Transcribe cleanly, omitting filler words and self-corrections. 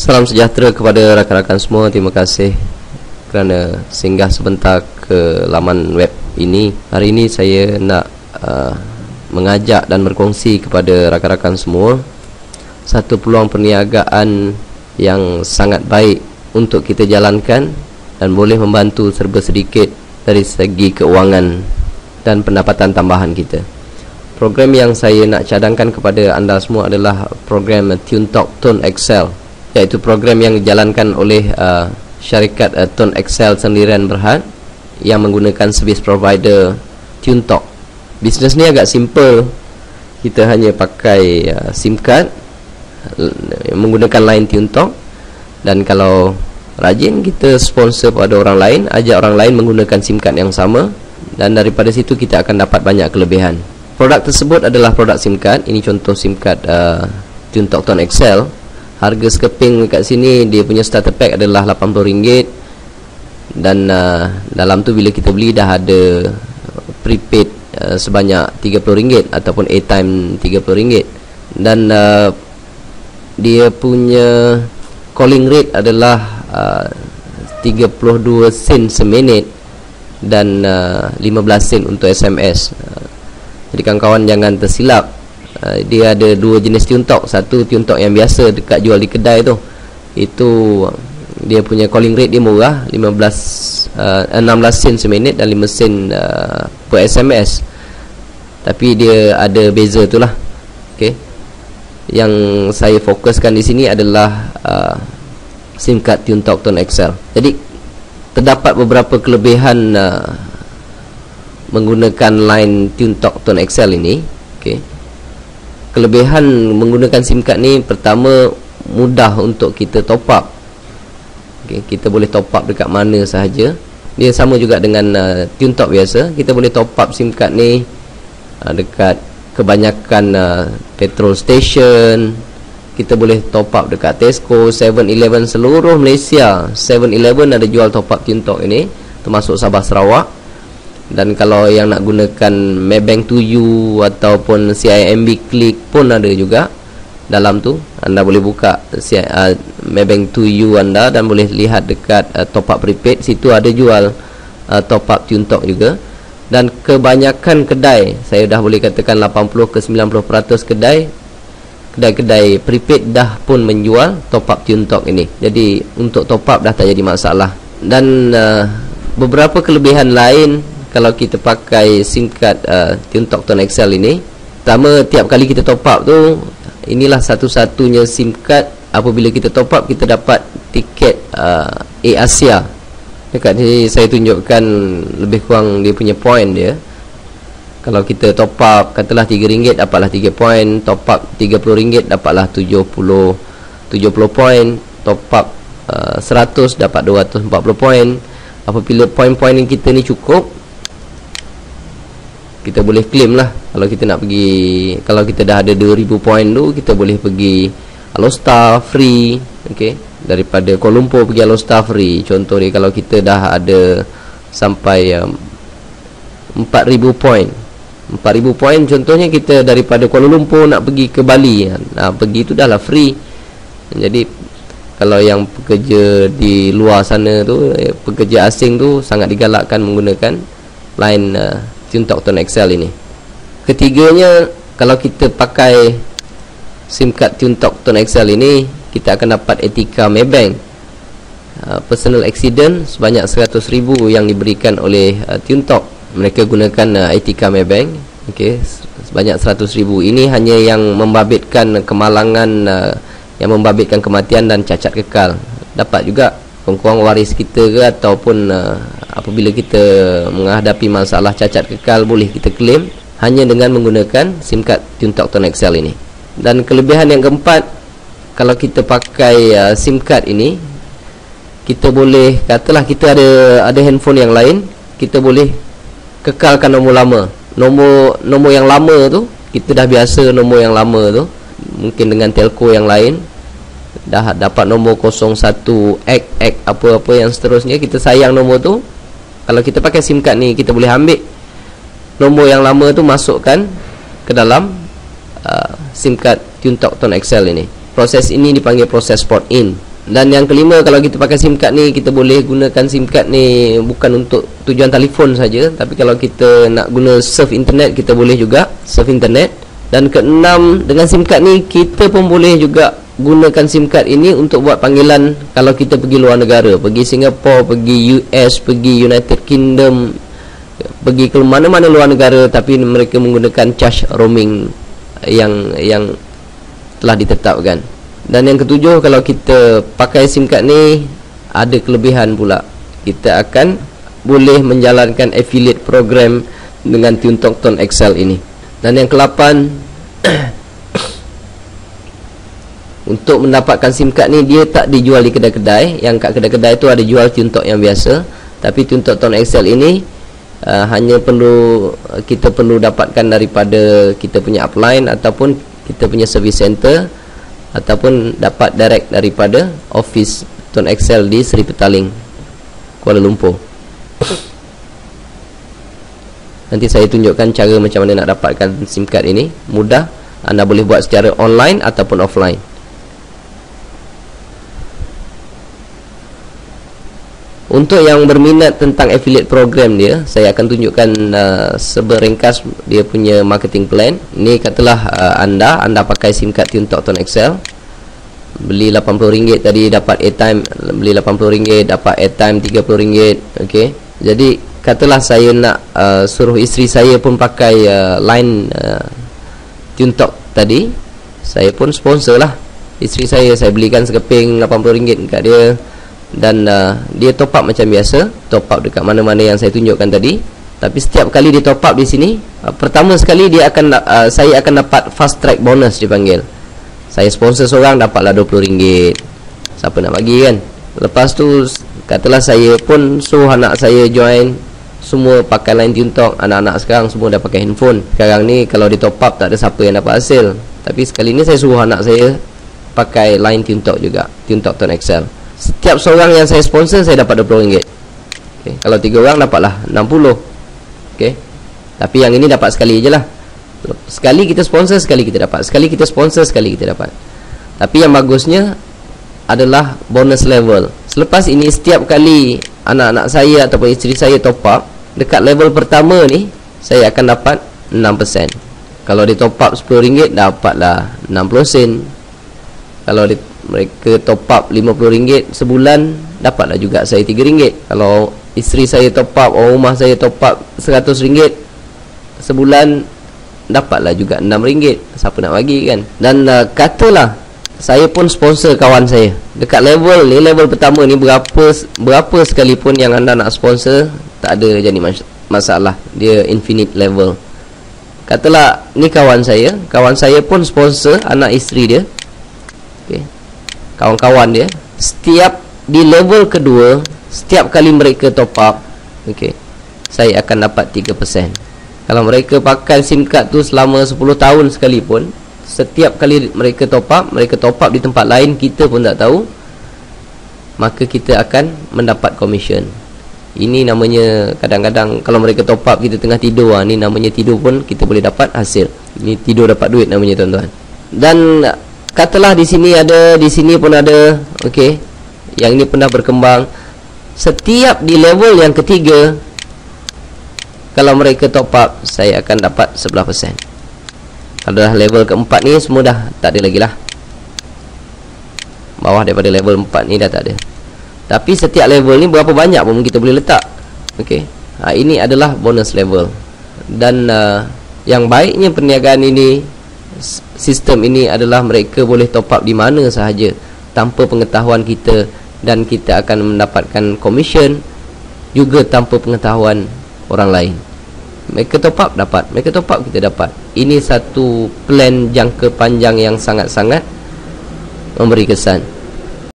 Salam sejahtera kepada rakan-rakan semua. Terima kasih kerana singgah sebentar ke laman web ini. Hari ini saya nak mengajak dan berkongsi kepada rakan-rakan semua satu peluang perniagaan yang sangat baik untuk kita jalankan dan boleh membantu serba sedikit dari segi keuangan dan pendapatan tambahan kita. Program yang saya nak cadangkan kepada anda semua adalah program TuneTalk Tone Excel, iaitu program yang dijalankan oleh syarikat Tone Excel Sendirian Berhad yang menggunakan servis provider TuneTalk. Bisnes ni agak simple. Kita hanya pakai SIM card menggunakan line TuneTalk, dan kalau rajin kita sponsor pada orang lain, ajak orang lain menggunakan SIM card yang sama, dan daripada situ kita akan dapat banyak kelebihan. Produk tersebut adalah produk SIM card. Ini contoh SIM card TuneTalk Tone Excel. Harga skeping kat sini, dia punya starter pack adalah RM80, dan dalam tu bila kita beli dah ada prepaid sebanyak RM30 ataupun airtime RM30, dan dia punya calling rate adalah 32 sen seminit dan 15 sen untuk SMS. Jadi kawan-kawan jangan tersilap. Dia ada dua jenis TuneTalk. Satu TuneTalk yang biasa dekat jual di kedai tu, itu dia punya calling rate dia murah, 16 sen seminit dan 5 sen per SMS. Tapi dia ada beza tu lah. Okay. Yang saya fokuskan di sini adalah SIM card TuneTalk Tone Excel. Jadi terdapat beberapa kelebihan menggunakan line TuneTalk Tone Excel ini. Okay. Kelebihan menggunakan SIM card ni, pertama, mudah untuk kita top up. Okay, kita boleh top up dekat mana sahaja. Dia sama juga dengan TuneTalk biasa. Kita boleh top up SIM card ni dekat kebanyakan petrol station. Kita boleh top up dekat Tesco, 7-Eleven seluruh Malaysia. 7-Eleven ada jual top up TuneTalk ini, termasuk Sabah Sarawak. Dan kalau yang nak gunakan Maybank 2U ataupun CIMB Click pun ada juga dalam tu. Anda boleh buka Maybank 2U anda dan boleh lihat dekat top up prepaid. Situ ada jual top up TuneTalk juga. Dan kebanyakan kedai, saya dah boleh katakan 80 ke 90% kedai-kedai prepaid dah pun menjual top up TuneTalk ini. Jadi untuk top up dah tak jadi masalah. Dan beberapa kelebihan lain kalau kita pakai SIM card TuneTalk Tone Excel ini. Pertama, tiap kali kita top up tu, inilah satu-satunya SIM card apabila kita top up kita dapat tiket Air Asia. Dekat sini saya tunjukkan lebih kurang dia punya point dia. Kalau kita top up katalah RM3 dapatlah 3 point, top up RM30 dapatlah 70 point, top up 100 dapat 240 point. Apabila point-point yang kita ni cukup, kita boleh claim lah. Kalau kita nak pergi, kalau kita dah ada 2000 point tu, kita boleh pergi Alostar free. Okay, daripada Kuala Lumpur pergi Alostar free. Contoh dia, kalau kita dah ada sampai 4000 point, 4000 point contohnya, kita daripada Kuala Lumpur nak pergi ke Bali, pergi tu dah lah free. Jadi kalau yang pekerja di luar sana tu, pekerja asing tu, sangat digalakkan menggunakan line TuneTalk Tone Excel ini. Ketiganya, kalau kita pakai SIM card TuneTalk Tone Excel ini, kita akan dapat Etika Maybank personal accident sebanyak 100,000 yang diberikan oleh TuneTalk. Mereka gunakan Etika Maybank. Okay, sebanyak 100,000. Ini hanya yang membabitkan kemalangan, yang membabitkan kematian dan cacat kekal. Dapat juga kurang-kurang waris kita ke, ataupun apabila kita menghadapi masalah cacat kekal, boleh kita claim hanya dengan menggunakan SIM card TuneTalk Tone Excel ini. Dan kelebihan yang keempat, kalau kita pakai SIM card ini, kita boleh, katalah kita ada handphone yang lain, kita boleh kekalkan nombor lama. Nombor yang lama tu, kita dah biasa nombor yang lama tu, mungkin dengan telco yang lain dah dapat nombor 01X apa-apa yang seterusnya, kita sayang nombor tu. Kalau kita pakai SIM card ni, kita boleh ambil nombor yang lama tu, masukkan ke dalam SIM card TuneTalk Tone Excel ini. Proses ini dipanggil proses port in. Dan yang kelima, kalau kita pakai SIM card ni, kita boleh gunakan SIM card ni bukan untuk tujuan telefon saja, tapi kalau kita nak guna surf internet, kita boleh juga surf internet. Dan keenam, dengan SIM card ni kita pun boleh juga gunakan SIM card ini untuk buat panggilan kalau kita pergi luar negara, pergi Singapore, pergi US, pergi United Kingdom, pergi ke mana-mana luar negara, tapi mereka menggunakan charge roaming yang telah ditetapkan. Dan yang ketujuh, kalau kita pakai SIM card ni, ada kelebihan pula. Kita akan boleh menjalankan affiliate program dengan Tune Talk Tone XL ini. Dan yang ke-8, untuk mendapatkan SIM card ni, dia tak dijual di kedai-kedai. Yang kat kedai-kedai tu ada jual Tune Talk yang biasa, tapi Tune Talk Tone XL ini hanya kita perlu dapatkan daripada kita punya upline ataupun kita punya service center, ataupun dapat direct daripada office Tone XL di Seri Petaling, Kuala Lumpur. Nanti saya tunjukkan cara macam mana nak dapatkan SIM card ini. Mudah, anda boleh buat secara online ataupun offline. Untuk yang berminat tentang affiliate program dia, saya akan tunjukkan seberingkas dia punya marketing plan. Ni katalah anda pakai SIM card Tune Talk Tone XL, beli RM80 tadi, dapat airtime, beli RM80 dapat airtime RM30. Okey. Jadi katalah saya nak suruh isteri saya pun pakai line Tune Talk tadi, saya pun sponsor lah isteri saya belikan sekeping RM80 dekat dia. Dan dia top up macam biasa, top up dekat mana-mana yang saya tunjukkan tadi. Tapi setiap kali dia top up di sini, pertama sekali dia akan saya akan dapat fast track bonus dipanggil. Saya sponsor seorang, dapatlah RM20. Siapa nak bagi kan? Lepas tu katalah saya pun suruh anak saya join, semua pakai line Tune Talk. Anak-anak sekarang semua dah pakai handphone. Sekarang ni kalau di top up, tak ada siapa yang dapat hasil. Tapi sekali ni saya suruh anak saya pakai line Tune Talk juga, Tune Talk Tone XL. Setiap seorang yang saya sponsor, saya dapat RM20. Okay. Kalau 3 orang, dapatlah RM60. Okay. Tapi yang ini dapat sekali je lah. Sekali kita sponsor, sekali kita dapat. Sekali kita sponsor, sekali kita dapat. Tapi yang bagusnya adalah bonus level. Selepas ini, setiap kali anak-anak saya ataupun isteri saya top up, dekat level pertama ni, saya akan dapat 6%. Kalau dia top up RM10, dapatlah 60 sen. Kalau mereka top up RM50 sebulan, dapatlah juga saya RM3. Kalau isteri saya top up, orang rumah saya top up RM100 sebulan, dapatlah juga RM6. Siapa nak bagi kan? Dan katalah saya pun sponsor kawan saya dekat level ni, level pertama ni, berapa sekalipun yang anda nak sponsor, tak ada jadi masalah. Dia infinite level. Katalah ni kawan saya pun sponsor anak isteri dia. Okay. Kawan-kawan dia, setiap di level kedua, setiap kali mereka top up, okay, saya akan dapat 3%. Kalau mereka pakai SIM card tu selama 10 tahun sekalipun, setiap kali mereka top up di tempat lain, kita pun tak tahu, maka kita akan mendapat commission. Ini namanya, kadang-kadang kalau mereka top up kita tengah tidur, ni namanya tidur pun kita boleh dapat hasil. Ini tidur dapat duit namanya, tuan-tuan. Dan katalah di sini ada, di sini pun ada. Okey. Yang ini pernah berkembang. Setiap di level yang ketiga, kalau mereka top up, saya akan dapat 11%. Kalau dah level keempat ni, semua dah tak ada lagi lah. Bawah daripada level 4 ni dah tak ada. Tapi setiap level ni berapa banyak pun kita boleh letak. Okey. Ini adalah bonus level. Dan yang baiknya perniagaan ini, sistem ini adalah mereka boleh top up di mana sahaja tanpa pengetahuan kita, dan kita akan mendapatkan commission juga tanpa pengetahuan orang lain. Mereka top up dapat, mereka top up kita dapat. Ini satu plan jangka panjang yang sangat-sangat memberi kesan.